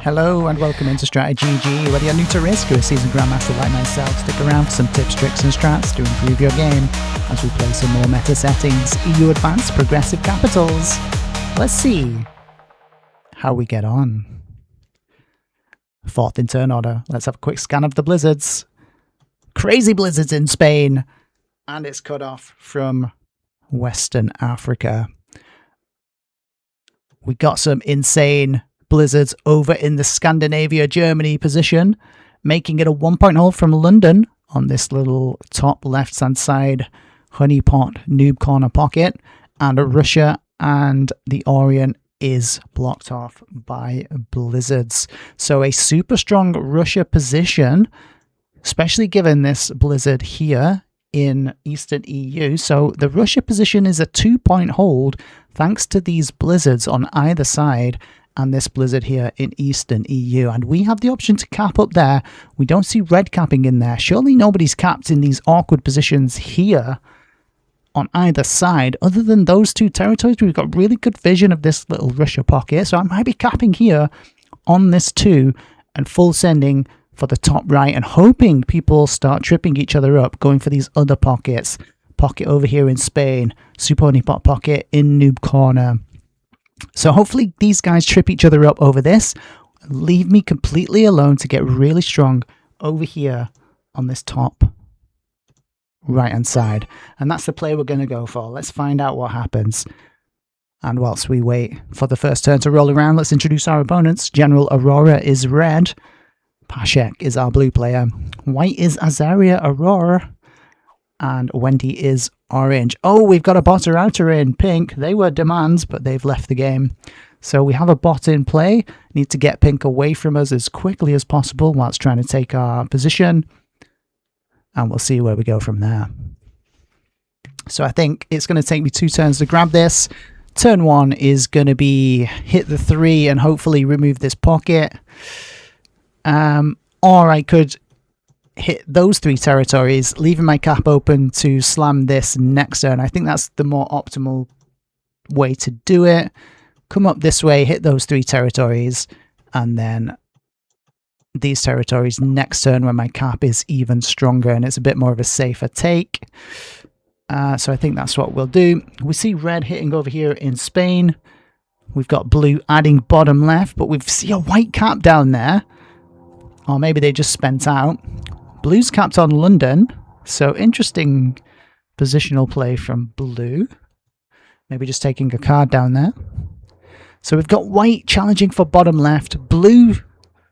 Hello and welcome into StratiGG. Whether you're new to Risk or a seasoned Grandmaster like myself, stick around for some tips, tricks and strats to improve your game as we play some more meta settings, EU Advanced Progressive Capitals. Let's see how we get on. Fourth in turn order. Let's have a quick scan of the blizzards. Crazy blizzards in Spain, and it's cut off from Western Africa. We got some insane blizzards over in the Scandinavia, Germany position, making it a 1-point hold from London on this little top left-hand side honeypot noob corner pocket, and Russia and the Orient is blocked off by blizzards. So a super strong Russia position, especially given this blizzard here in Eastern EU. So the Russia position is a 2-point hold thanks to these blizzards on either side and this blizzard here in Eastern EU. And we have the option to cap up there. We don't see red capping in there. Surely nobody's capped in these awkward positions here on either side. Other than those two territories, we've got really good vision of this little Russia pocket. So I might be capping here on this 2 and full sending for the top right and hoping people start tripping each other up, going for these other pockets. Pocket over here in Spain, super honeypot pocket in noob corner. So hopefully these guys trip each other up over this, leave me completely alone to get really strong over here on this top right hand side. And that's the play we're going to go for. Let's find out what happens. And whilst we wait for the first turn to roll around, let's introduce our opponents. General Aurora is red. Pashek is our blue player. White is Azaria Aurora. And Wendy is orange. Oh, we've got a bot or outer in pink. They were demands, but they've left the game. So we have a bot in play. Need to get pink away from us as quickly as possible whilst trying to take our position. And we'll see where we go from there. So I think it's going to take me 2 turns to grab this. Turn 1 is going to be hit the 3 and hopefully remove this pocket. Or I could hit those 3 territories, leaving my cap open to slam this next turn. I think that's the more optimal way to do it. Come up this way, hit those 3 territories, and then these territories next turn when my cap is even stronger and it's a bit more of a safer take. So I think that's what we'll do. We see red hitting over here in Spain. We've got blue adding bottom left, but we see a white cap down there. Or maybe they just spent out. Blue's capped on London, so interesting positional play from blue. Maybe just taking a card down there. So we've got white challenging for bottom left, blue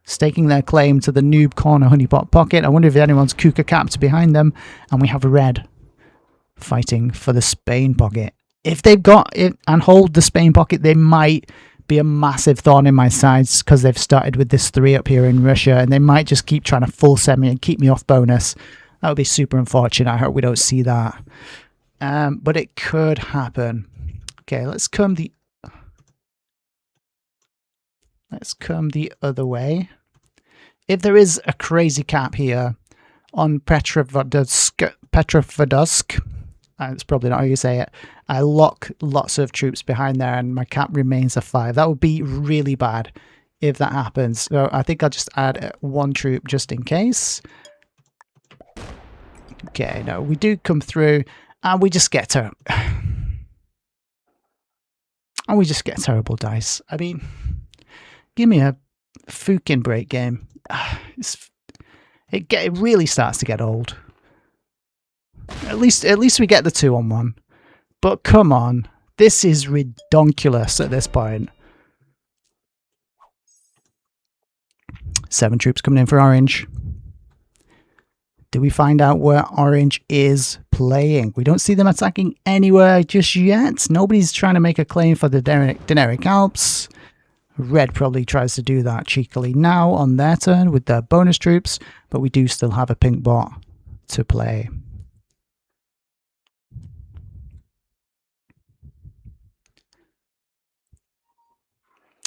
staking their claim to the noob corner honeypot pocket. I wonder if anyone's Kuka capped behind them, and we have red fighting for the Spain pocket. If they've got it and hold the Spain pocket, they might be a massive thorn in my sides because they've started with this 3 up here in Russia, and they might just keep trying to full send me and keep me off bonus. That would be super unfortunate. I hope we don't see that. But it could happen. Okay, let's come the other way. If there is a crazy cap here on Petrovodsk, it's probably not how you say it, I lock lots of troops behind there and my cap remains a 5. That would be really bad if that happens. So I think I'll just add 1 troop just in case. Okay, no, we do come through and we just get terrible dice. I mean, give me a fucking break game. It really starts to get old. At least we get the 2-on-1. But come on, this is redonkulous at this point. 7 troops coming in for orange. Do we find out where orange is playing? We don't see them attacking anywhere just yet. Nobody's trying to make a claim for the Dinaric Alps. Red probably tries to do that cheekily now on their turn with their bonus troops, but we do still have a pink bot to play.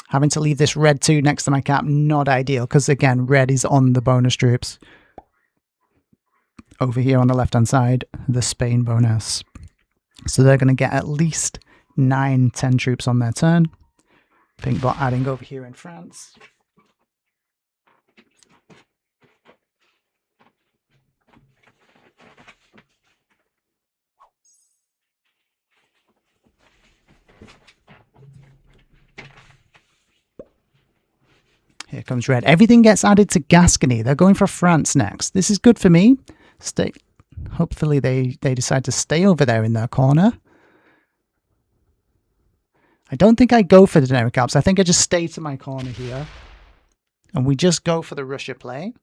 Having to leave this red 2 next to my cap, not ideal, because again, red is on the bonus troops. Over here on the left-hand side, the Spain bonus. So they're going to get at least 9, 10 troops on their turn. Pink bot adding over here in France. Here comes red. Everything gets added to Gascony. They're going for France next. This is good for me. Hopefully they decide to stay over there in their corner. I don't think I go for the Deneric Alps. I think I just stay to my corner here. And we just go for the Russia play.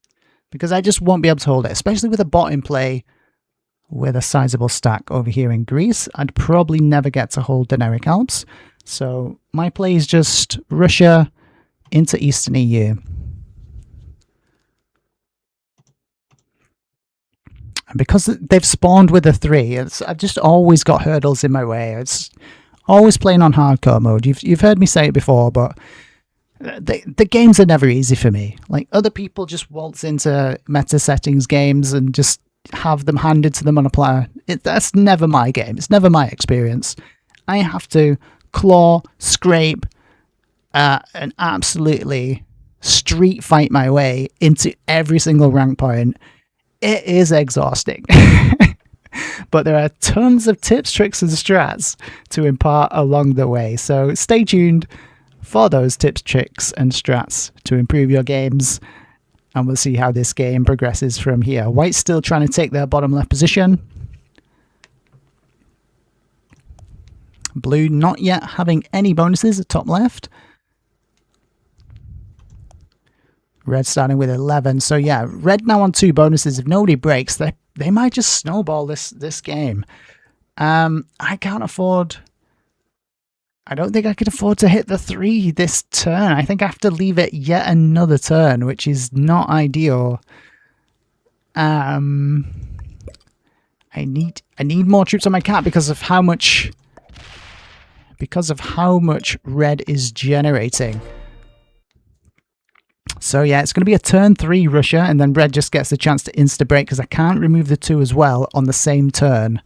Because I just won't be able to hold it. Especially with a bot in play with a sizable stack over here in Greece. I'd probably never get to hold Deneric Alps. So my play is just Russia into Eastern EU. And because they've spawned with a 3, I've just always got hurdles in my way. It's always playing on hardcore mode. You've heard me say it before, but the games are never easy for me. Like, other people just waltz into meta settings games and just have them handed to them on a platter. That's never my game. It's never my experience. I have to claw, scrape, and absolutely street fight my way into every single rank point. It is exhausting. But there are tons of tips, tricks, and strats to impart along the way. So stay tuned for those tips, tricks, and strats to improve your games. And we'll see how this game progresses from here. White's still trying to take their bottom left position. Blue not yet having any bonuses at top left. Red starting with 11. So yeah, red now on 2 bonuses. If nobody breaks, they might just snowball this game. I can't afford... I don't think I could afford to hit the 3 this turn. I think I have to leave it yet another turn, which is not ideal. I need more troops on my cat because of how much red is generating. So yeah, it's going to be a turn 3 Russia, and then red just gets the chance to insta-break because I can't remove the 2 as well on the same turn.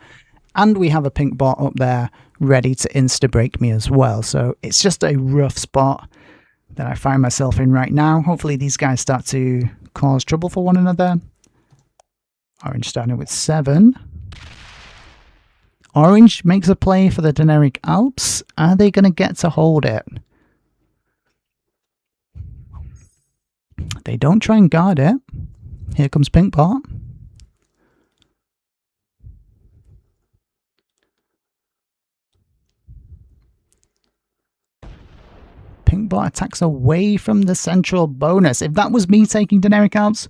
And we have a pink bot up there ready to insta-break me as well. So it's just a rough spot that I find myself in right now. Hopefully these guys start to cause trouble for one another. Orange starting with 7. Orange makes a play for the Deneric Alps. Are they going to get to hold it? They don't try and guard it. Here comes pink bot. Pink bot attacks away from the central bonus. If that was me taking Deneric Alps,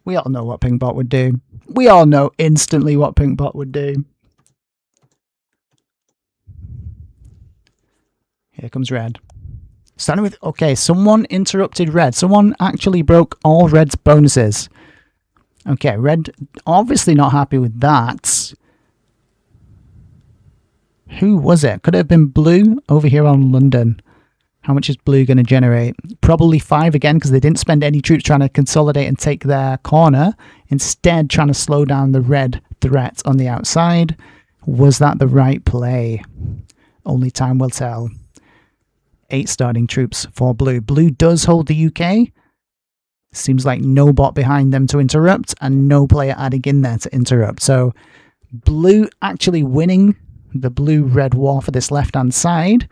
we all know what pink bot would do. We all know instantly what pink bot would do. Here comes red. Starting with, okay, someone interrupted red. Someone actually broke all red's bonuses. Okay, red obviously not happy with that. Who was it? Could it have been blue over here on London? How much is blue going to generate? Probably 5 again because they didn't spend any troops trying to consolidate and take their corner. Instead, trying to slow down the red threat on the outside. Was that the right play? Only time will tell. 8 starting troops for blue. Blue does hold the UK. Seems like no bot behind them to interrupt and no player adding in there to interrupt. So blue actually winning the blue-red war for this left-hand side.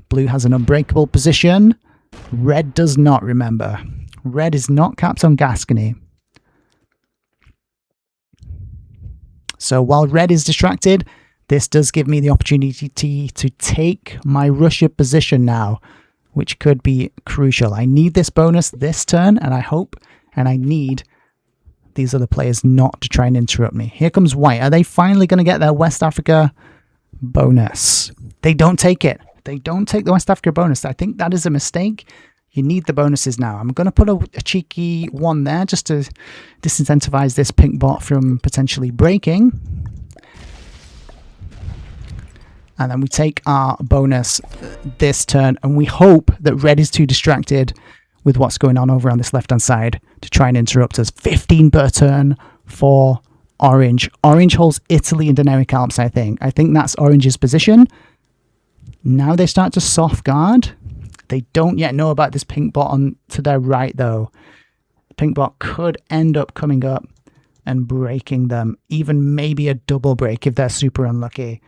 Blue has an unbreakable position. Red does not, remember. Red is not capped on Gascony. So while red is distracted, this does give me the opportunity to take my Russia position now, which could be crucial. I need this bonus this turn, and I hope, and I need these other players not to try and interrupt me. Here comes white. Are they finally going to get their West Africa bonus? They don't take it. They don't take the West Africa bonus. I think that is a mistake. You need the bonuses now. I'm going to put a cheeky 1 there just to disincentivize this pink bot from potentially breaking. And then we take our bonus this turn, and we hope that red is too distracted with what's going on over on this left-hand side to try and interrupt us. 15 per turn for orange. Orange holds Italy and Deneric Alps, I think. I think that's orange's position. Now they start to soft guard. They don't yet know about this pink bot on to their right, though. Pink bot could end up coming up and breaking them. Even maybe a double break if they're super unlucky.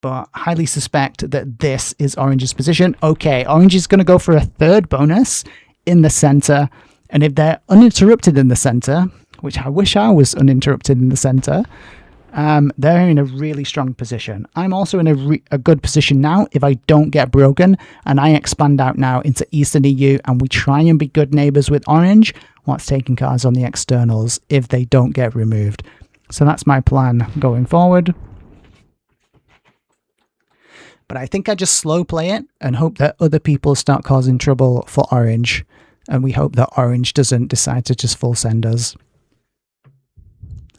But highly suspect that this is orange's position. Okay, orange is going to go for a 3rd bonus in the center. And if they're uninterrupted in the center, which I wish I was uninterrupted in the center, they're in a really strong position. I'm also in a good position now if I don't get broken and I expand out now into Eastern EU and we try and be good neighbors with orange whilst taking cards on the externals if they don't get removed. So that's my plan going forward. But I think I just slow play it and hope that other people start causing trouble for orange. And we hope that orange doesn't decide to just full send us.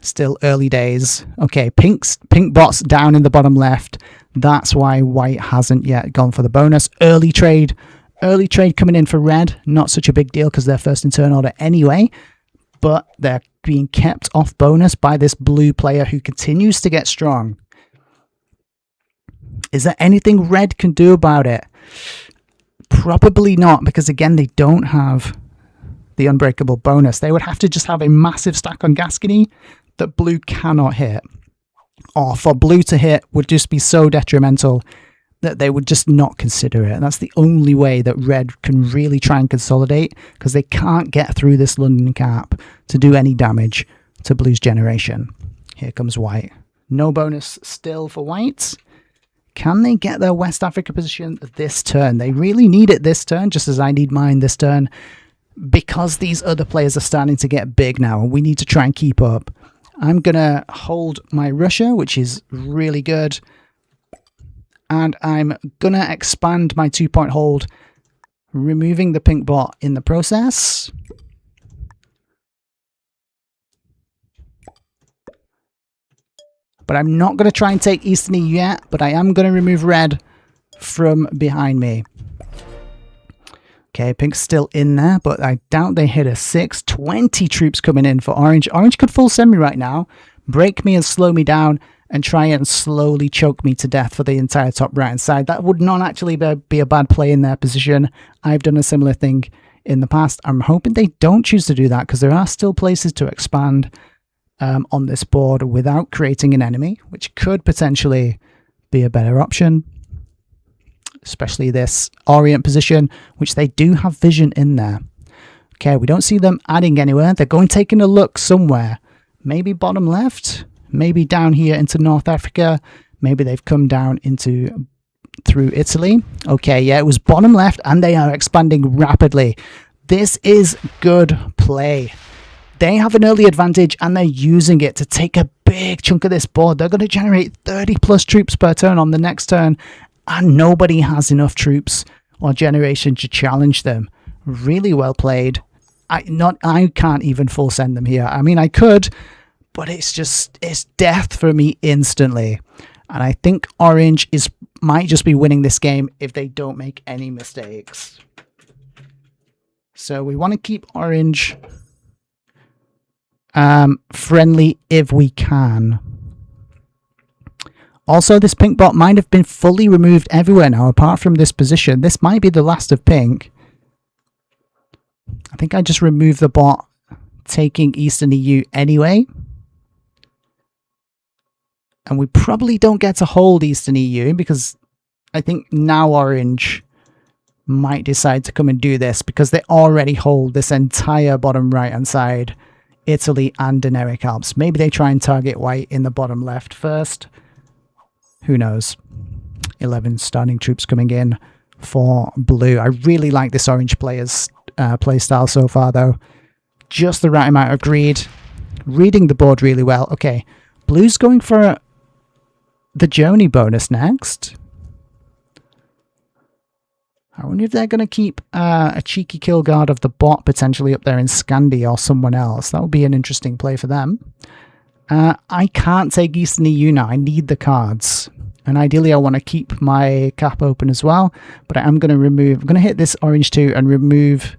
Still early days. Okay, pink bot's down in the bottom left. That's why white hasn't yet gone for the bonus. Early trade coming in for red. Not such a big deal because they're first in turn order anyway. But they're being kept off bonus by this blue player who continues to get strong. Is there anything red can do about it? Probably not, because again, they don't have the unbreakable bonus. They would have to just have a massive stack on Gascony that blue cannot hit. Or for blue to hit would just be so detrimental that they would just not consider it. And that's the only way that red can really try and consolidate, because they can't get through this London cap to do any damage to blue's generation. Here comes white. No bonus still for white. Can they get their West Africa position this turn? They really need it this turn, just as I need mine this turn, because these other players are starting to get big now, and we need to try and keep up. I'm going to hold my Russia, which is really good. And I'm going to expand my 2-point hold, removing the pink bot in the process. But I'm not going to try and take Eastern EU yet, but I am going to remove red from behind me. Okay, pink's still in there, but I doubt they hit a 6. 20 troops coming in for orange. Orange could full send me right now, break me and slow me down, and try and slowly choke me to death for the entire top right-hand side. That would not actually be a bad play in their position. I've done a similar thing in the past. I'm hoping they don't choose to do that, because there are still places to expand on this board without creating an enemy, which could potentially be a better option. Especially this Orient position, which they do have vision in there. Okay, we don't see them adding anywhere. They're going taking a look somewhere. Maybe bottom left, maybe down here into North Africa. Maybe they've come down through Italy. Okay, yeah, it was bottom left, and they are expanding rapidly. This is good play. They have an early advantage, and they're using it to take a big chunk of this board. They're going to generate 30 plus troops per turn on the next turn, and nobody has enough troops or generation to challenge them. Really well played. I can't even full send them here. I mean, I could, but it's death for me instantly. And I think orange might just be winning this game if they don't make any mistakes. So we want to keep orange friendly if we can. Also, this pink bot might have been fully removed everywhere now, apart from this position. This might be the last of pink. I think I just removed the bot, taking Eastern EU anyway. And we probably don't get to hold Eastern EU, because I think now orange might decide to come and do this, because they already hold this entire bottom right-hand side, Italy and Dinaric Alps. Maybe they try and target white in the bottom left first. Who knows? 11 starting troops coming in for blue. I really like this orange player's play style so far, though. Just the right amount of greed. Reading the board really well. Okay, blue's going for the Germany bonus next. I wonder if they're going to keep a cheeky kill guard of the bot potentially up there in Scandi or someone else. That would be an interesting play for them. I can't take Eastern EU now. I need the cards. And ideally, I want to keep my cap open as well. But I am going to remove... I'm going to hit this orange too and remove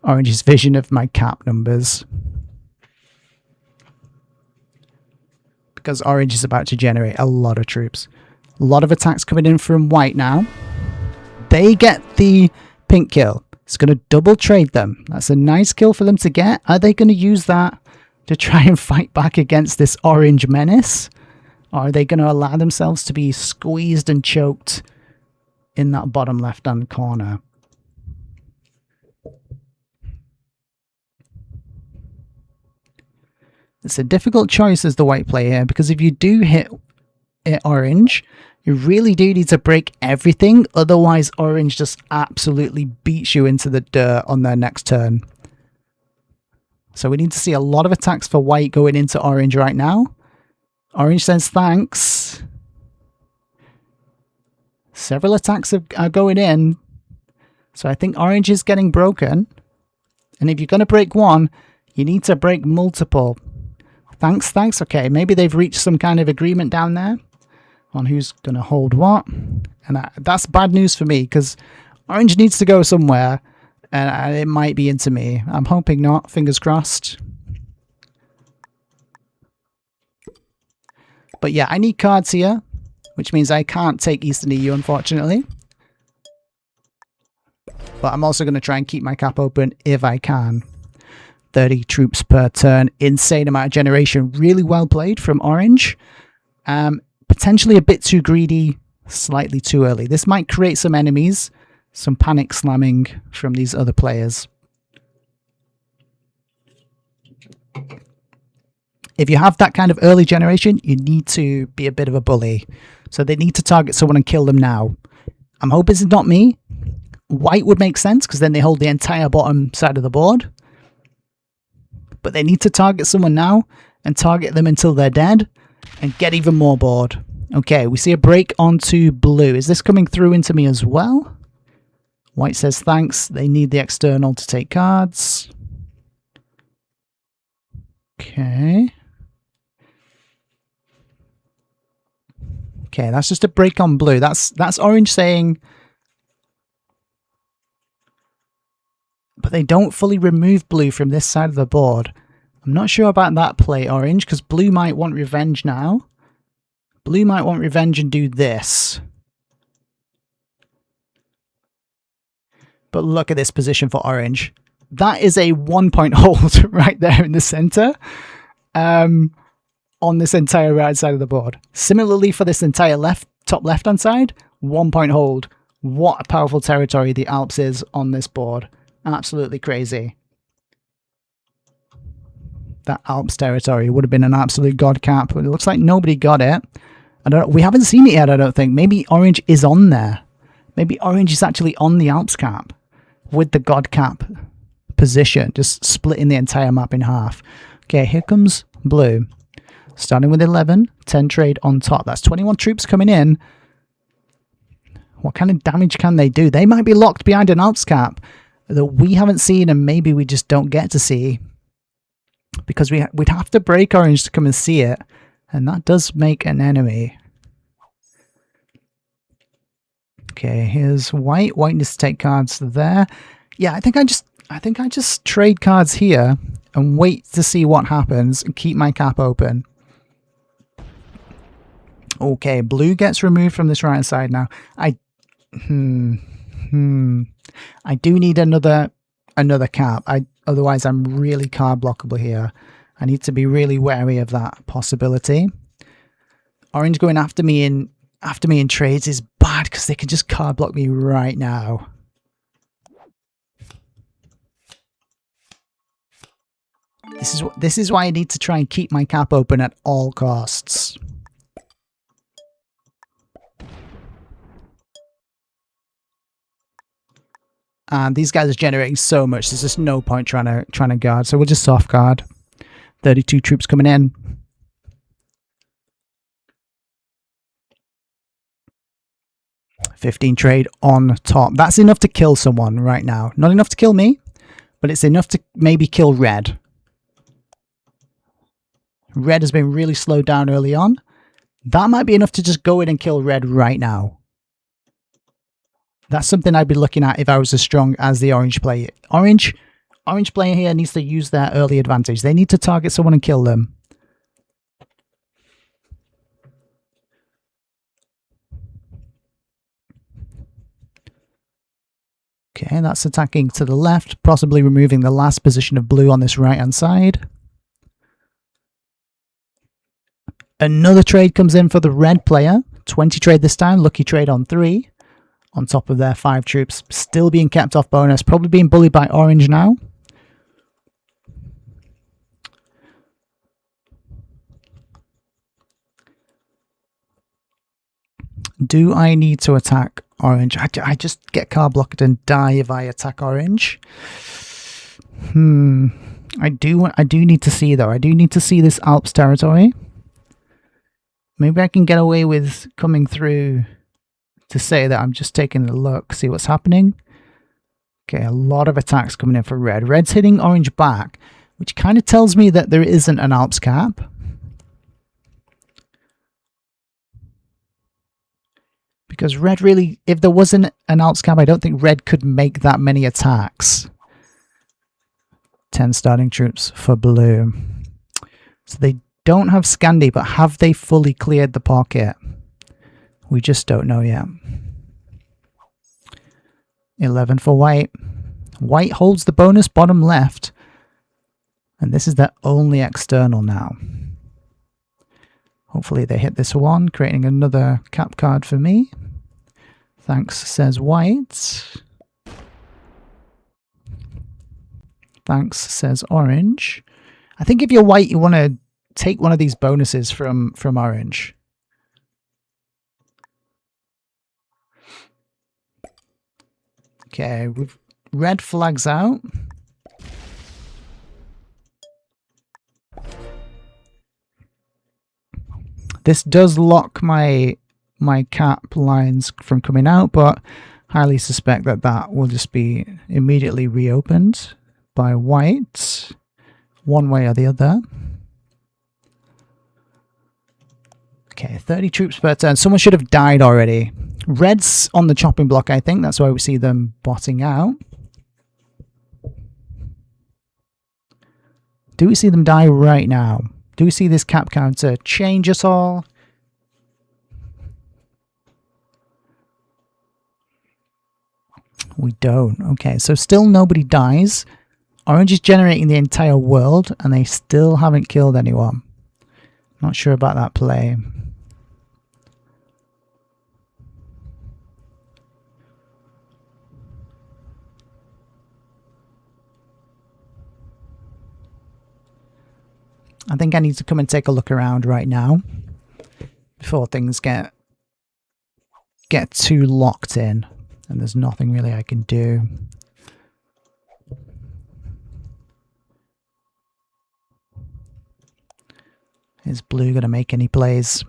orange's vision of my cap numbers. Because orange is about to generate a lot of troops. A lot of attacks coming in from white now. They get the pink kill. It's going to double trade them. That's a nice kill for them to get. Are they going to use that to try and fight back against this orange menace? Or are they going to allow themselves to be squeezed and choked in that bottom left-hand corner? It's a difficult choice as the white player here, because if you do hit orange, you really do need to break everything, otherwise orange just absolutely beats you into the dirt on their next turn. So we need to see a lot of attacks for white going into orange right now. Orange says thanks. Several attacks are going in. So I think orange is getting broken. And if you're going to break one, you need to break multiple. Thanks. Okay, maybe they've reached some kind of agreement down there on who's going to hold what. And that's bad news for me, because orange needs to go somewhere. And it might be into me. I'm hoping not. Fingers crossed. But yeah, I need cards here, which means I can't take Eastern EU, unfortunately. But I'm also going to try and keep my cap open if I can. 30 troops per turn. Insane amount of generation. Really well played from orange. Potentially a bit too greedy. Slightly too early. This might create some enemies. Some panic slamming from these other players. If you have that kind of early generation, you need to be a bit of a bully. So they need to target someone and kill them now. I'm hoping it's not me. White would make sense, because then they hold the entire bottom side of the board. But they need to target someone now and target them until they're dead and get even more bored. Okay, we see a break onto blue. Is this coming through into me as well? White says thanks. They need the external to take cards. Okay. Okay, that's just a break on blue. That's orange saying... But they don't fully remove blue from this side of the board. I'm not sure about that play, orange, because blue might want revenge now. Blue might want revenge and do this. But look at this position for orange. That is a 1-point hold right there in the center. On this entire right side of the board. Similarly for this entire top left-hand side, 1-point hold. What a powerful territory the Alps is on this board. Absolutely crazy. That Alps territory would have been an absolute god cap, but it looks like nobody got it. We haven't seen it yet, I don't think. Maybe orange is on there. Maybe orange is actually on the Alps cap with the god cap position, just splitting the entire map in half. Okay, here comes blue. Starting with 11, 10 trade on top. That's 21 troops coming in. What kind of damage can they do? They might be locked behind an Alps cap that we haven't seen, and maybe we just don't get to see, because we'd have to break orange to come and see it, and that does make an enemy. Okay, here's white. White needs to take cards there. Yeah, I think I just trade cards here and wait to see what happens and keep my cap open. Okay, blue gets removed from this right side now. I do need another cap. Otherwise I'm really card blockable here. I need to be really wary of that possibility. Orange going after me in trades is bad, because they can just card block me right now. This is why I need to try and keep my cap open at all costs. And these guys are generating so much, there's just no point trying to guard. So we'll just soft guard. 32 troops coming in. $15 trade on top. That's enough to kill someone right now. Not enough to kill me, but it's enough to maybe kill red. Red has been really slowed down early on. That might be enough to just go in and kill red right now. That's something I'd be looking at if I was as strong as the orange player. Orange player here needs to use their early advantage. They need to target someone and kill them. Okay, that's attacking to the left, possibly removing the last position of blue on this right-hand side. Another trade comes in for the red player. 20 trade this time, lucky trade on 3. On top of their 5 troops, still being kept off bonus, probably being bullied by orange now. Do I need to attack orange? I just get card blocked and die if I attack orange. I do need to see though. I do need to see this Alps territory. Maybe I can get away with coming through to say that I'm just taking a look, see what's happening. Okay, a lot of attacks coming in for red. Red's hitting orange back, which kind of tells me that there isn't an Alps cap. Because red really, if there wasn't an Alps cap, I don't think red could make that many attacks. 10 starting troops for blue. So they don't have Scandi, but have they fully cleared the pocket? We just don't know yet. 11 for white. White holds the bonus bottom left. And this is their only external now. Hopefully they hit this one, creating another cap card for me. Thanks, says white. Thanks, says orange. I think if you're white, you want to take one of these bonuses from orange. Okay, we've red flags out. This does lock my cap lines from coming out, but highly suspect that that will just be immediately reopened by white, one way or the other. Okay, 30 troops per turn. Someone should have died already. Red's on the chopping block, I think. That's why we see them botting out. Do we see them die right now? Do we see this cap counter change at all? We don't. Okay, so still nobody dies. Orange is generating the entire world, and they still haven't killed anyone. Not sure about that play. I think I need to come and take a look around right now before things get too locked in and there's nothing really I can do. Is blue going to make any plays?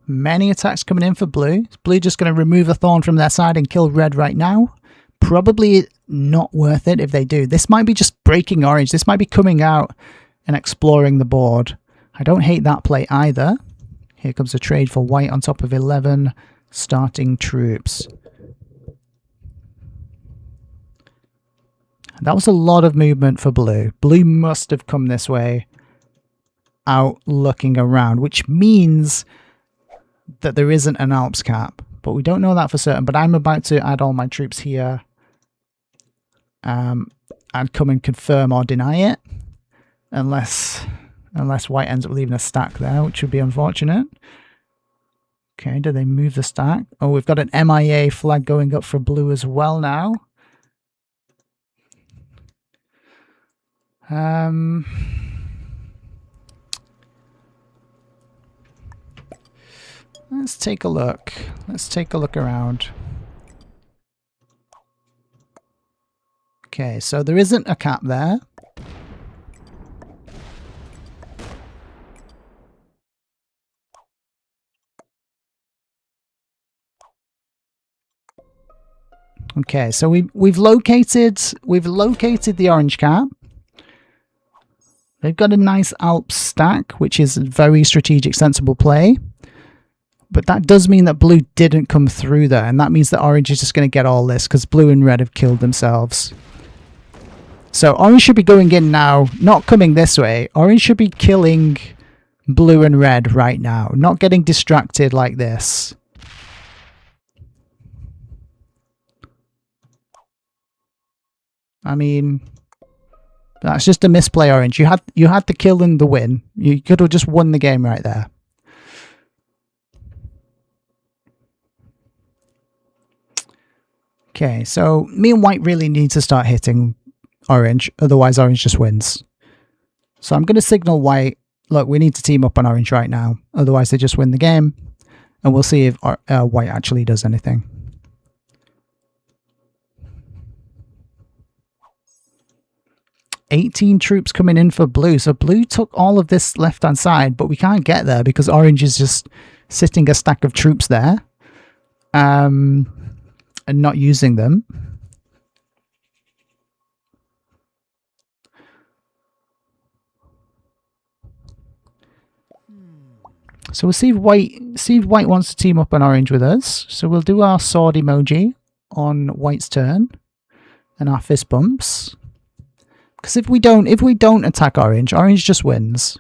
Many attacks coming in for blue. Is blue just going to remove a thorn from their side and kill red right now? Probably not worth it if they do. This might be just breaking orange. This might be coming out and exploring the board. I don't hate that play either. Here comes a trade for white on top of 11 starting troops. That was a lot of movement for blue. Blue must have come this way out looking around, which means that there isn't an Alps cap, but we don't know that for certain. But I'm about to add all my troops here and come and confirm or deny it, unless white ends up leaving a stack there, which would be unfortunate. Okay, do they move the stack? Oh, we've got an MIA flag going up for blue as well now. Let's take a look. Let's take a look around. Okay, so there isn't a cap there. Okay, so we've located the orange cap. They've got a nice Alps stack, which is a very strategic, sensible play. But that does mean that blue didn't come through there, and that means that orange is just going to get all this because blue and red have killed themselves. So orange should be going in now, not coming this way. Orange should be killing blue and red right now, not getting distracted like this. I mean, that's just a misplay, orange. You had the kill and the win. You could have just won the game right there. Okay, so me and white really need to start hitting orange, otherwise orange just wins. So I'm going to signal white, look, we need to team up on orange right now, otherwise they just win the game, and we'll see if white actually does anything. $18 troops coming in for blue, so blue took all of this left-hand side, but we can't get there because orange is just sitting a stack of troops there. And not using them. So we'll see if white wants to team up on orange with us. So we'll do our sword emoji on white's turn and our fist bumps. Because if we don't attack orange, orange just wins.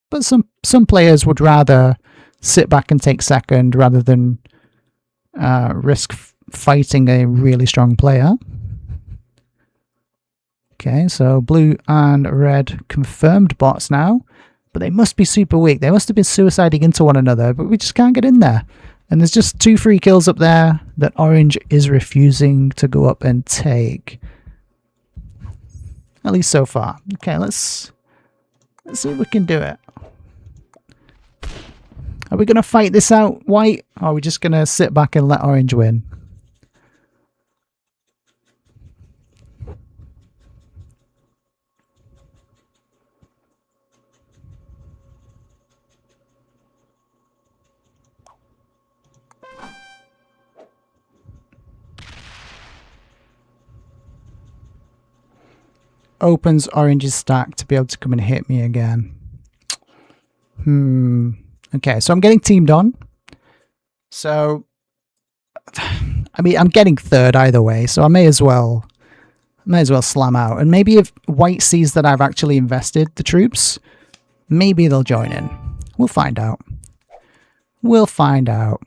But some players would rather sit back and take second rather than risk fighting a really strong player. Okay, so blue and red confirmed bots now, but they must be super weak. They must have been suiciding into one another, but we just can't get in there. And there's just 2 free kills up there that orange is refusing to go up and take. At least so far. Okay, let's see if we can do it. Are we going to fight this out, white? Or are we just going to sit back and let orange win? Opens orange's stack to be able to come and hit me again. Okay, so I'm getting teamed on. So, I mean, I'm getting third either way, so I may as well slam out. And maybe if white sees that I've actually invested the troops, maybe they'll join in. We'll find out. We'll find out.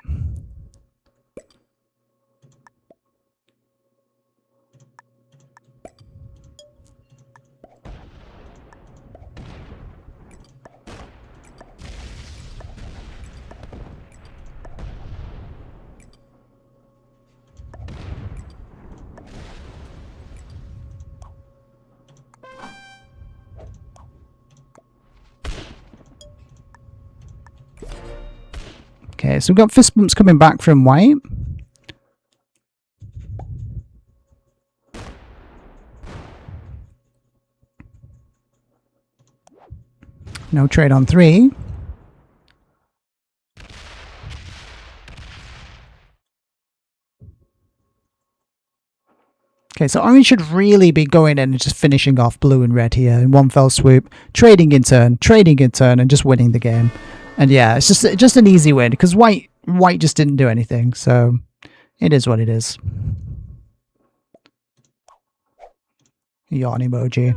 Okay, so we've got fist bumps coming back from white. No trade on 3. Okay, so orange should really be going in and just finishing off blue and red here in one fell swoop, trading in turn, and just winning the game. And yeah, it's just an easy win because white just didn't do anything, so it is what it is. Yawn emoji.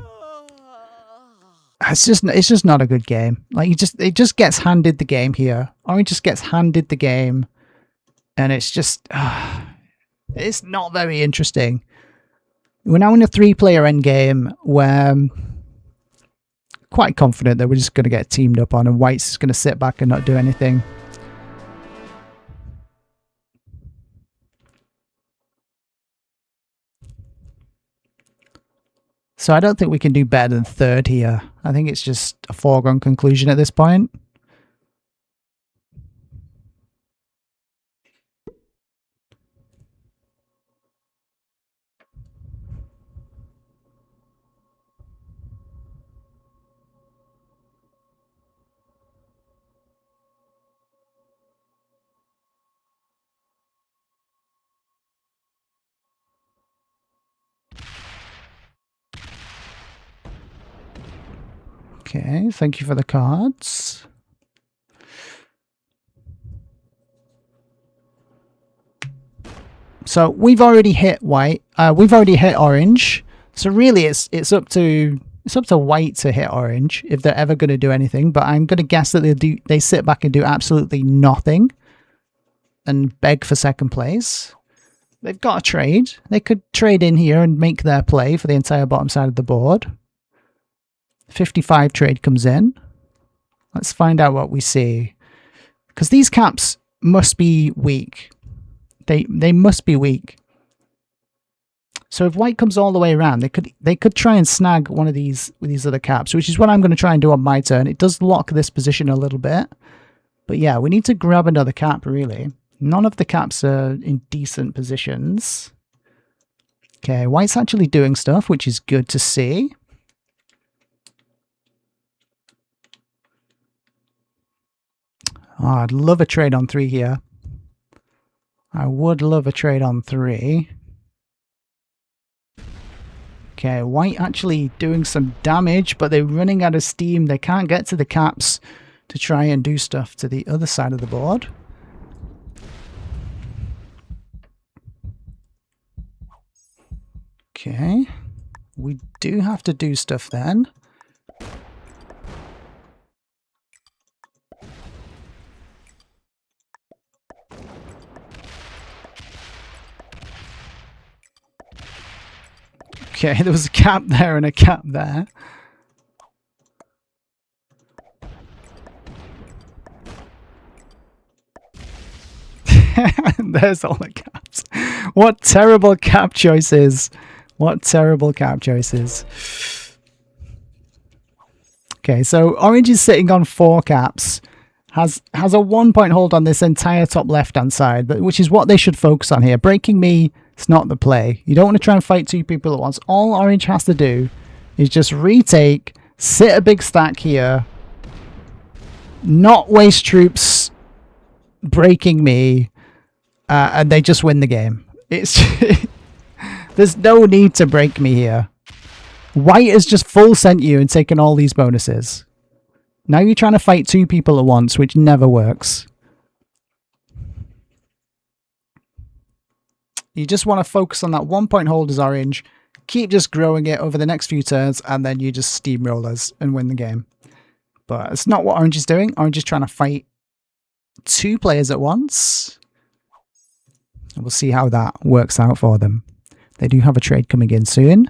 It's just not a good game. Like it just gets handed the game here. Orange just gets handed the game, and it's just it's not very interesting. We're now in a 3-player endgame where quite confident that we're just going to get teamed up on, and white's just going to sit back and not do anything. So I don't think we can do better than third here. I think it's just a foregone conclusion at this point. Okay, thank you for the cards. So we've already hit white. We've already hit orange. So really, it's up to white to hit orange if they're ever going to do anything. But I'm going to guess that they sit back and do absolutely nothing and beg for second place. They've got a trade. They could trade in here and make their play for the entire bottom side of the board. 55 trade comes in. Let's find out what we see. Because these caps must be weak. They must be weak. So if white comes all the way around, they could try and snag one of these with these other caps, which is what I'm going to try and do on my turn. It does lock this position a little bit. But yeah, we need to grab another cap, really. None of the caps are in decent positions. Okay, white's actually doing stuff, which is good to see. Oh, I'd love a trade on 3 here. I would love a trade on 3. Okay, white actually doing some damage, but they're running out of steam. They can't get to the caps to try and do stuff to the other side of the board. Okay, we do have to do stuff then. Okay, there was a cap there and a cap there. There's all the caps. What terrible cap choices. What terrible cap choices. Okay, so orange is sitting on 4 caps. Has a 1-point hold on this entire top left-hand side, which is what they should focus on here. Breaking me, it's not the play. You don't want to try and fight 2 people at once. All orange has to do is just retake, sit a big stack here, not waste troops breaking me, and they just win the game. It's there's no need to break me here. White has just full sent you and taken all these bonuses. Now you're trying to fight 2 people at once, which never works. You just want to focus on that 1-point hold as orange, keep just growing it over the next few turns, and then you just steamrollers and win the game. But it's not what orange is doing. Orange is trying to fight 2 players at once. And we'll see how that works out for them. They do have a trade coming in soon.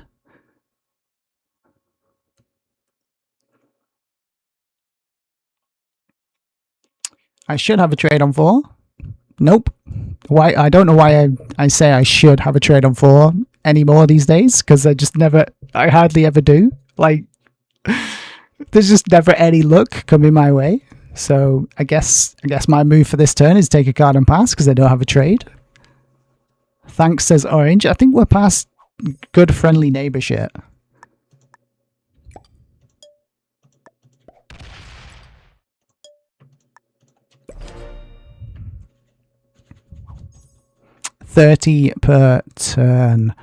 I should have a trade on 4. Nope. Why? I don't know why I say I should have a trade on 4 anymore these days, because I hardly ever do. Like, there's just never any luck coming my way. So I guess my move for this turn is take a card and pass, because I don't have a trade. Thanks, says orange. I think we're past good friendly neighbor shit. $30 per turn.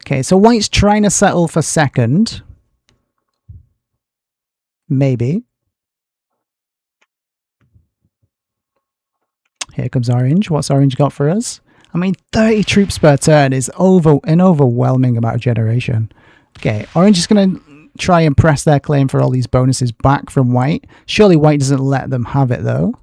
Okay, so white's trying to settle for second. Maybe. Here comes orange. What's orange got for us? I mean, 30 troops per turn is an overwhelming amount of generation. Okay, orange is going to try and press their claim for all these bonuses back from white. Surely white doesn't let them have it, though.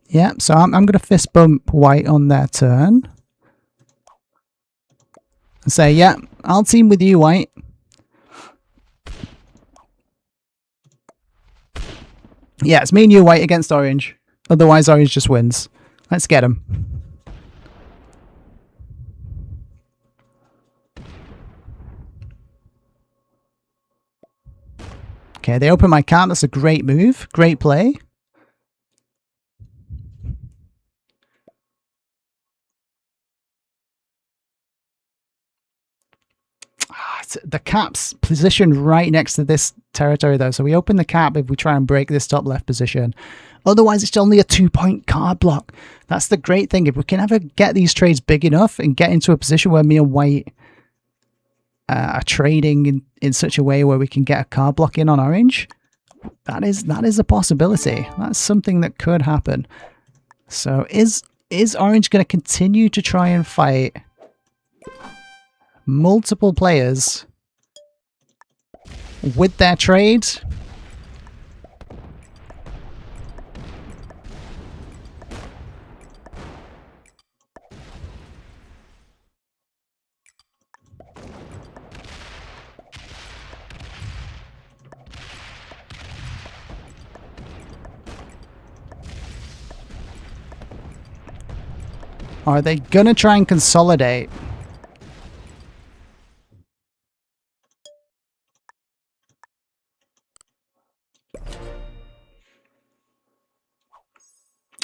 Yeah, so I'm going to fist bump white on their turn. And say, yeah, I'll team with you, white. Yeah, it's me and you, white, against orange. Otherwise, orange just wins. Let's get him. Okay, they open my card. That's a great move. Great play. The cap's positioned right next to this territory, though. So we open the cap if we try and break this top left position. Otherwise, it's only a 2-point card block. That's the great thing. If we can ever get these trades big enough and get into a position where me and white are trading in such a way where we can get a card block in on orange, that is a possibility. That's something that could happen. So is orange going to continue to try and fight multiple players with their trade. Are they gonna try and consolidate?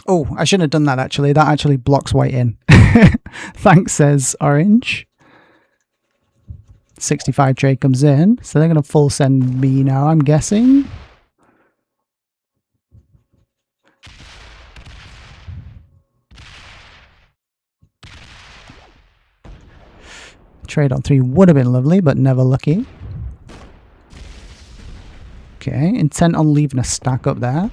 Oh, I shouldn't have done that actually. That actually blocks white in. Thanks, says orange. 65 trade comes in. So they're going to full send me now, I'm guessing. Trade on 3 would have been lovely, but never lucky. Okay, intent on leaving a stack up there.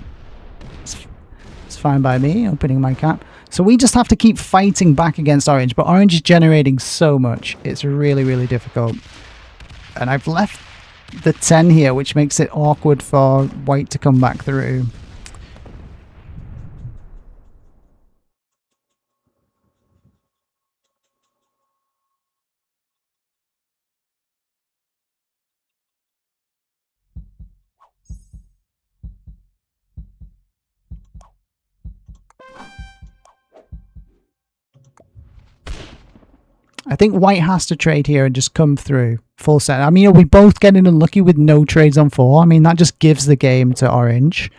It's fine by me, opening my cap. So we just have to keep fighting back against orange, but orange is generating so much. It's really, really difficult. And I've left the 10 here, which makes it awkward for white to come back through. I think white has to trade here and just come through full set. I mean, are we both getting unlucky with no trades on 4? I mean, that just gives the game to orange.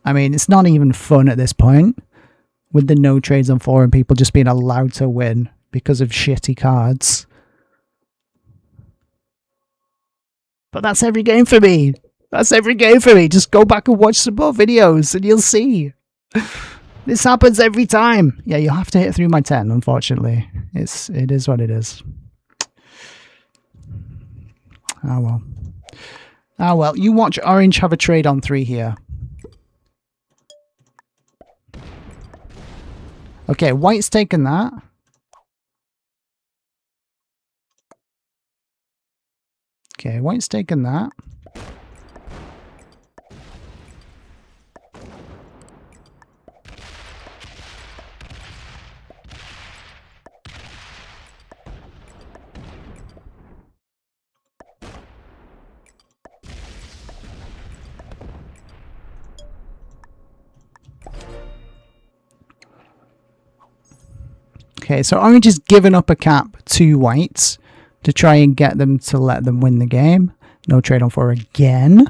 I mean, it's not even fun at this point with the no trades on 4 and people just being allowed to win because of shitty cards. But that's every game for me. That's every game for me. Just go back and watch some more videos and you'll see. This happens every time. Yeah, you have to hit through my 10, unfortunately. It is what it is. Ah, well. Ah, well. You watch orange have a trade on 3 here. Okay, white's taken that. Okay, white's taken that. Okay, so orange has given up a cap to whites to try and get them to let them win the game. No trade on 4 again.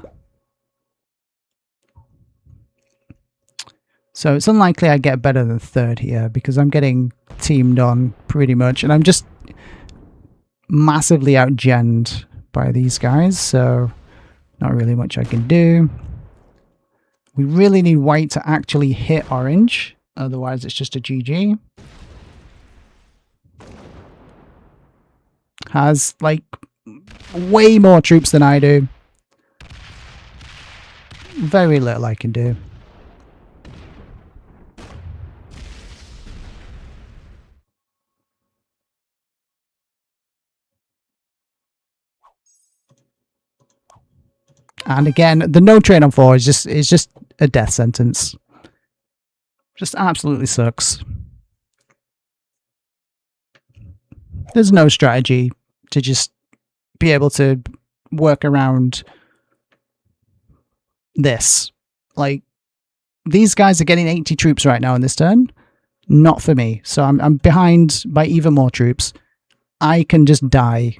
So it's unlikely I get better than 3rd here because I'm getting teamed on pretty much. And I'm just massively outgenned by these guys. So not really much I can do. We really need white to actually hit orange. Otherwise it's just a GG. Has like way more troops than I do. Very little I can do. And again, the no trade on 4 is just a death sentence. Just absolutely sucks. There's no strategy to just be able to work around this. Like, these guys are getting 80 troops right now in this turn. Not for me. So I'm behind by even more troops. I can just die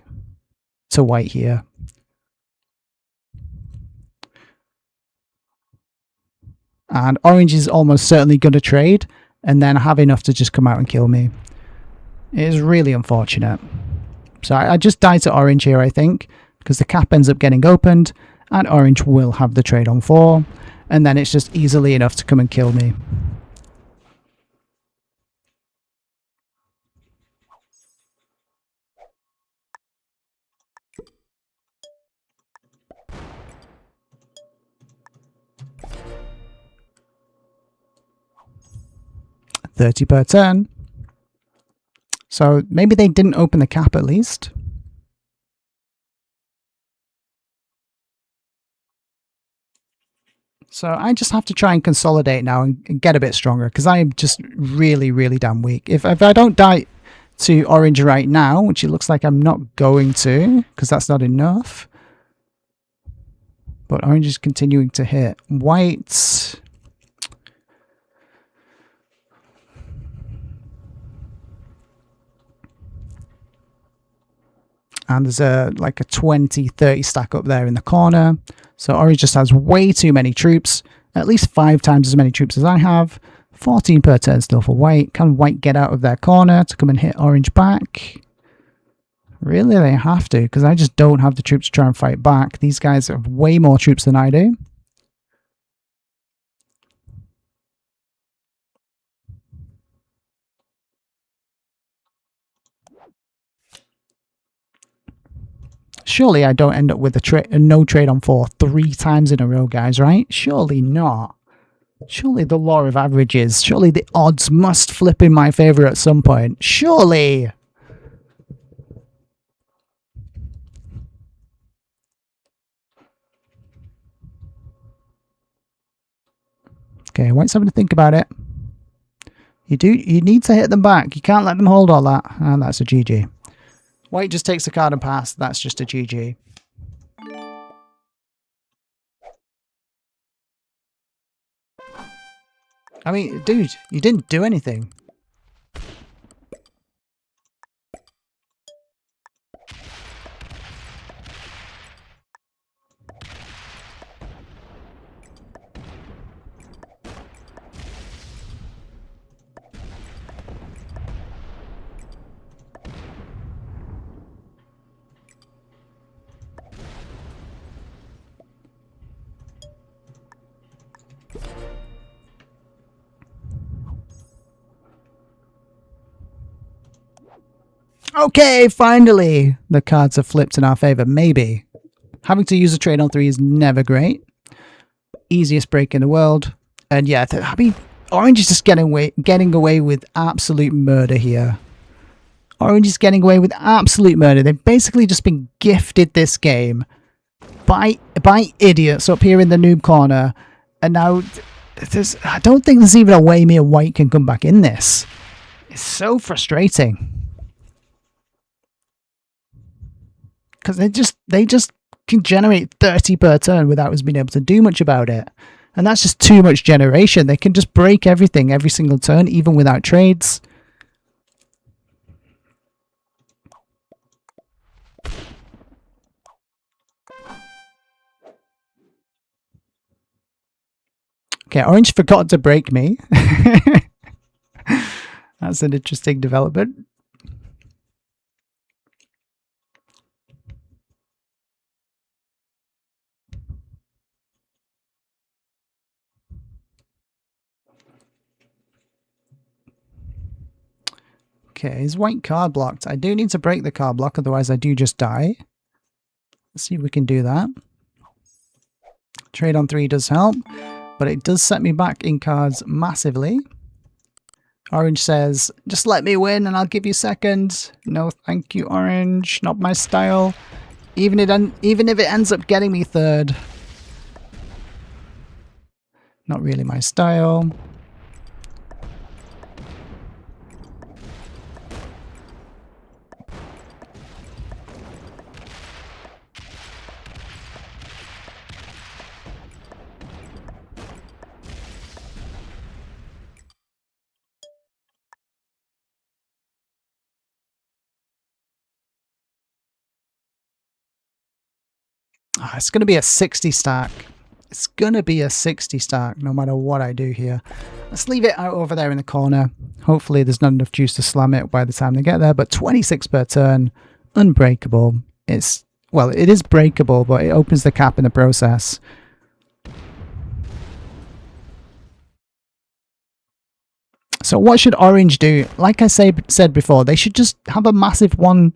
to white here. And orange is almost certainly going to trade and then have enough to just come out and kill me. It is really unfortunate. So I just die to orange here, I think, because the cap ends up getting opened and orange will have the trade on 4. And then it's just easily enough to come and kill me. $30 per turn. So maybe they didn't open the cap at least. So I just have to try and consolidate now and get a bit stronger, because I am just really, really damn weak. If I don't die to orange right now, which it looks like I'm not going to, because that's not enough. But orange is continuing to hit. White. And there's like a 20-30 stack up there in the corner. So orange just has way too many troops. At least 5 times as many troops as I have. 14 per turn still for white. Can white get out of their corner to come and hit orange back? Really, they have to, because I just don't have the troops to try and fight back. These guys have way more troops than I do. Surely I don't end up with a no trade on 4 3 times in a row, guys, right? Surely not. Surely the law of averages. Surely the odds must flip in my favor at some point. Surely. Okay, white's having to think about it. You need to hit them back. You can't let them hold all that. And that's a GG. White just takes the card and pass. That's just a GG. I mean, dude, you didn't do anything. Okay, finally! The cards have flipped in our favor, maybe. Having to use a trade on 3 is never great. Easiest break in the world. And yeah, I mean, orange is just getting away with absolute murder here. Orange is getting away with absolute murder. They've basically just been gifted this game by idiots up here in the noob corner. And now, I don't think there's even a way me and white can come back in this. It's so frustrating. Because they just can generate 30 per turn without us being able to do much about it. And that's just too much generation. They can just break everything every single turn, even without trades. Okay, orange forgot to break me. That's an interesting development. Okay, is white card blocked? I do need to break the card block, otherwise I do just die. Let's see if we can do that. Trade on 3 does help, but it does set me back in cards massively. Orange says, just let me win and I'll give you second. No, thank you, orange. Not my style. Even if it ends up getting me third. Not really my style. It's going to be a 60 stack. It's going to be a 60 stack no matter what I do here. Let's leave it out over there in the corner. Hopefully there's not enough juice to slam it by the time they get there. But 26 per turn, unbreakable. Well, it is breakable, but it opens the cap in the process. So what should orange do? Like I said before, they should just have a massive one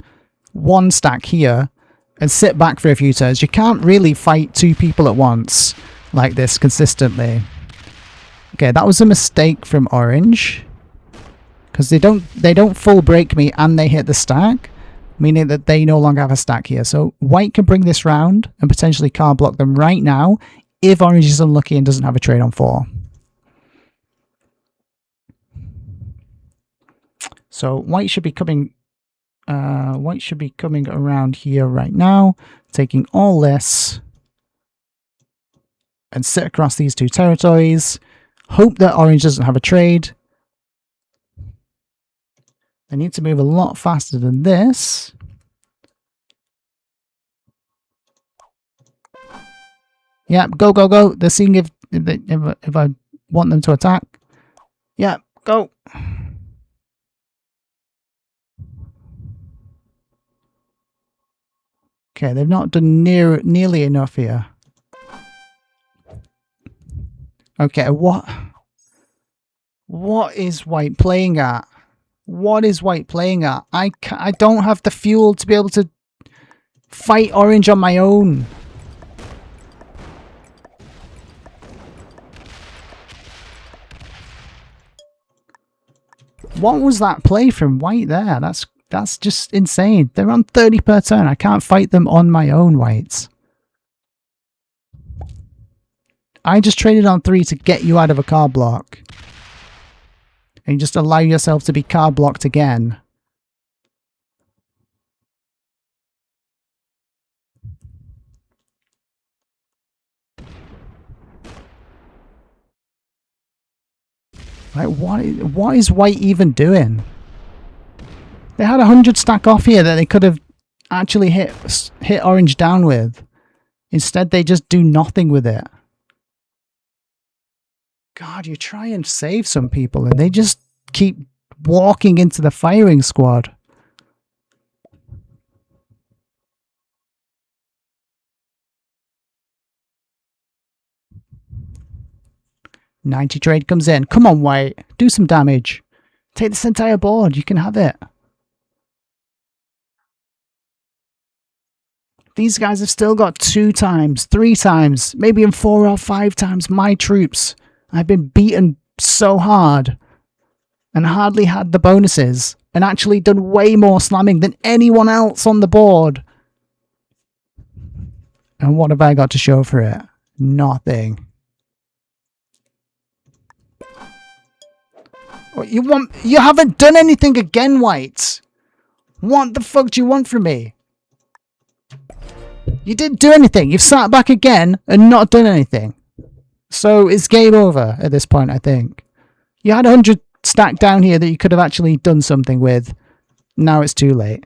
stack here and sit back for a few turns. You can't really fight 2 people at once like this consistently. Okay, that was a mistake from orange, because they don't full break me and they hit the stack, meaning that they no longer have a stack here. So white can bring this round and potentially card block them right now, if orange is unlucky and doesn't have a trade on 4. So white should be coming around here right now, taking all this and sit across these 2 territories. Hope that orange doesn't have a trade. They need to move a lot faster than this. Yeah, go, go, go. They're seeing if I want them to attack. Yeah, go. Okay, they've not done nearly enough here. Okay, what is white playing at? What is white playing at? I don't have the fuel to be able to fight orange on my own. What was that play from white there? That's just insane. They're on 30 per turn. I can't fight them on my own, whites. I just traded on 3 to get you out of a card block. And you just allow yourself to be card blocked again. Like, what is white even doing? They had 100 stack off here that they could have actually hit orange down with. Instead, they just do nothing with it. God, you try and save some people and they just keep walking into the firing squad. $90 trade comes in. Come on, white. Do some damage. Take this entire board. You can have it. These guys have still got 2 times, 3 times, maybe in 4 or 5 times my troops. I've been beaten so hard and hardly had the bonuses and actually done way more slamming than anyone else on the board. And what have I got to show for it? Nothing. You haven't done anything again, white. What the fuck do you want from me? You didn't do anything. You've sat back again and not done anything. So it's game over at this point, I think. You had 100 stacked down here that you could have actually done something with. Now it's too late.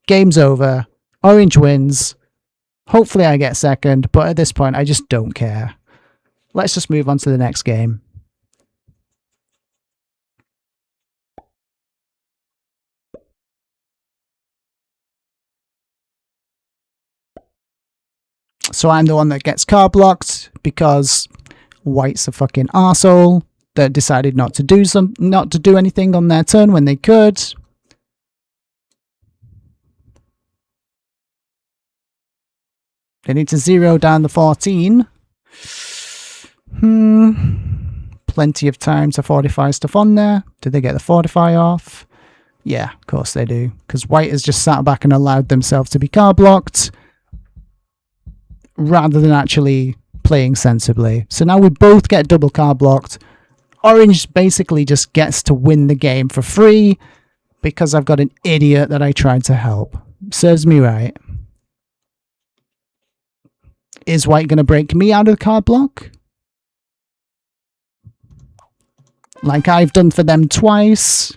Game's over. Orange wins. Hopefully I get second, but at this point I just don't care. Let's just move on to the next game. So I'm the one that gets card blocked because white's a fucking arsehole that decided not to do anything on their turn when they could. They need to 0 down the 14. Plenty of time to fortify stuff on there. Did they get the fortify off? Yeah, of course they do. Because white has just sat back and allowed themselves to be card blocked rather than actually playing sensibly. So now we both get double card blocked. Orange basically just gets to win the game for free because I've got an idiot that I tried to help. Serves me right. Is white going to break me out of the card block? Like I've done for them twice.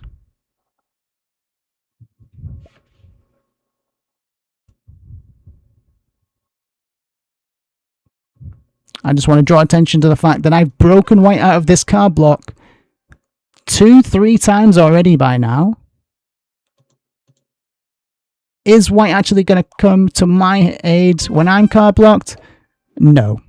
I just want to draw attention to the fact that I've broken white out of this card block 2-3 times already by now. Is white actually going to come to my aid when I'm card blocked? No.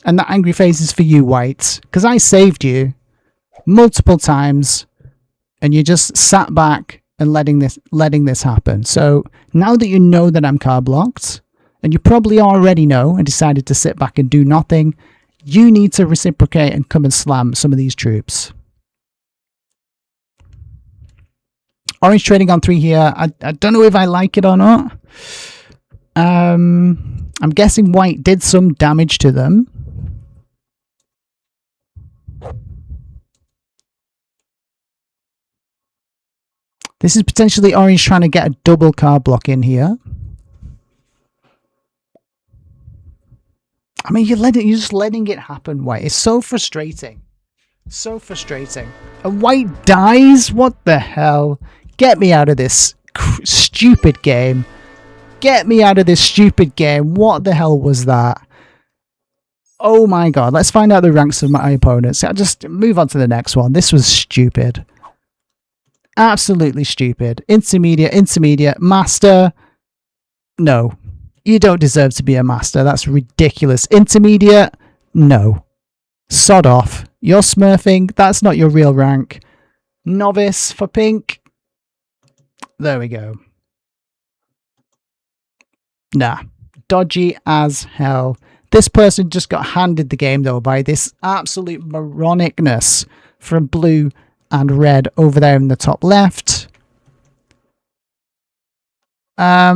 And that angry face is for you, white, because I saved you multiple times and you just sat back and letting this happen. So now that you know that I'm card blocked and you probably already know and decided to sit back and do nothing, you need to reciprocate and come and slam some of these troops. Orange trading on 3 here. I don't know if I like it or not. I'm guessing white did some damage to them. This is potentially orange trying to get a double card block in here. I mean, you're just letting it happen, white. It's so frustrating. So frustrating. And white dies? What the hell? Get me out of this stupid game. Get me out of this stupid game. What the hell was that? Oh my god. Let's find out the ranks of my opponents. I'll just move on to the next one. This was stupid. Absolutely stupid. Intermediate, master. No. You don't deserve to be a master. That's ridiculous. Intermediate. No. Sod off. You're smurfing. That's not your real rank. Novice for pink. There we go. Nah. Dodgy as hell. This person just got handed the game though by this absolute moronicness from blue and red over there in the top left. I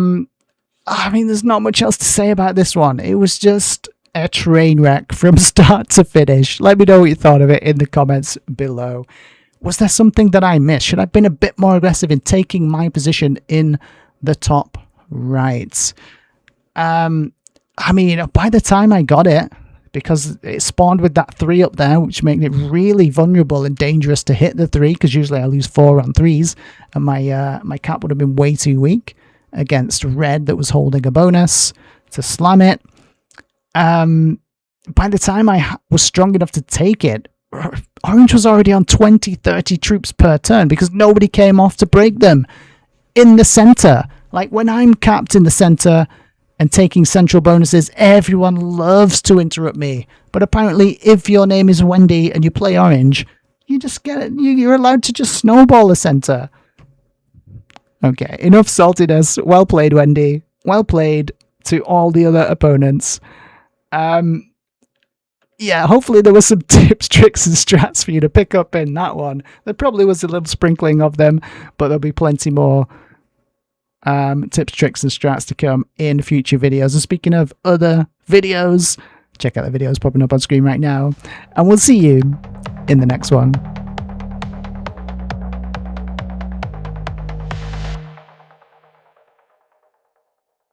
mean, there's not much else to say about this one. It was just a train wreck from start to finish. Let me know what you thought of it in the comments below. Was there something that I missed? Should I have been a bit more aggressive in taking my position in the top right? I mean, by the time I got it, because it spawned with that 3 up there, which made it really vulnerable and dangerous to hit the 3, because usually I lose 4 on 3s, and my cap would have been way too weak against red that was holding a bonus to slam it. By the time I was strong enough to take it, orange was already on 20-30 troops per turn because nobody came off to break them in the center. Like, when I'm capped in the center and taking central bonuses, everyone loves to interrupt me. But apparently, if your name is Wendy and you play orange, you just get it. You're allowed to just snowball the center. Okay, enough saltiness. Well played, Wendy. Well played to all the other opponents. Yeah, hopefully there were some tips, tricks, and strats for you to pick up in that one. There probably was a little sprinkling of them, but there'll be plenty more tips, tricks, and strats to come in future videos. And speaking of other videos, check out the videos popping up on screen right now. And we'll see you in the next one.